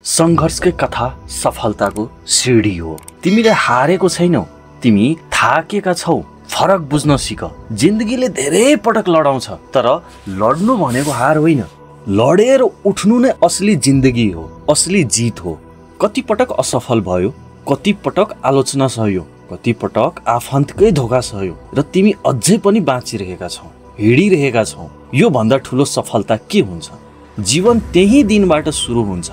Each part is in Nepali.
संघर्षकै कथा सफलताको सिडी हो। तिमीले हारेको छैनौ, तिमी थाकेका छौ। फरक बुझ्न सिक। जिन्दगीले धेरै पटक लडाउँछ, तर लड्नु भनेको हार होइन। लडेर उठ्नु नै असली जिन्दगी हो, असली जीत हो। कति पटक असफल भयो, कति पटक आलोचना सहयो, कति पटक आफन्तकै धोका सहयो, र तिमी अझै पनि बाँचिरहेका छौ, हिँडिरहेका छौ। यो भन्दा ठुलो सफलता के हुन्छ? जीवन त्यही दिनबाट सुरु हुन्छ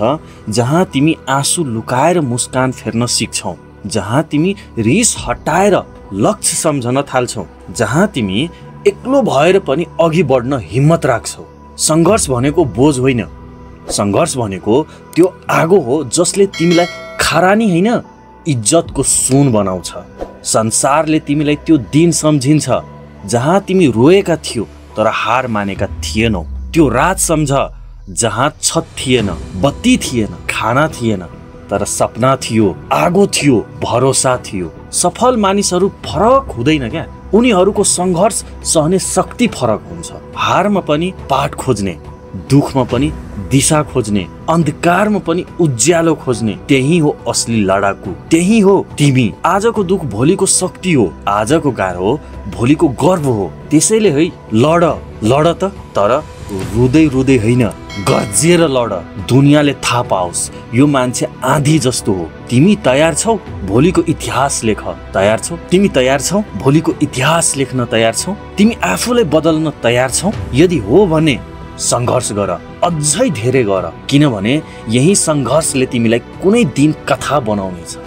जहाँ तिमी आँसु लुकाएर मुस्कान फेर्न सिक्छौ, जहाँ तिमी रिस हटाएर लक्ष्य सम्झन थाल्छौ, जहाँ तिमी एक्लो भएर पनि अघि बढ्न हिम्मत राख्छौ। संघर्ष भनेको बोझ होइन, संघर्ष भनेको त्यो आगो हो जसले तिमीलाई खरानी होइन, इज्जतको सुन बनाउँछ। संसारले तिमीलाई त्यो दिन सम्झिन्छ जहाँ तिमी रोएका थियौ तर हार मानेका थिएनौ। त्यो रात सम्झ जहाँ छत थिएन, बत्ती थिएन, खाना थिएन, तर सपना थियो, आगो थियो, भरोसा थियो। सफल मानिसहरू फरक हुँदैन क्या, उनीहरूको संघर्ष सहने शक्ति फरक हुन्छ। हारमा पनि पाठ खोज्ने, दुखमा पनि दिशा खोज्ने, अन्धकारमा पनि उज्यालो खोज्ने, त्यही हो असली लडाकु, त्यही हो तिमी। आजको दुख भोलिको शक्ति हो, आजको गाह्रो भोलिको गर्व हो। त्यसैले है लड त, तर रुँदै रुँदै होइन, गर्जेर लड। दुनियाँले थाहा पाओस् यो मान्छे आँधी जस्तो हो। तिमी तयार छौ? भोलिको इतिहास लेख। तयार छौ? तिमी तयार छौ? भोलिको इतिहास लेख्न तयार छौ? तिमी आफूलाई बदल्न तयार छौ? यदि हो भने संघर्ष गर, अझै धेरै गर, किनभने यही संघर्षले तिमीलाई कुनै दिन कथा बनाउनेछ।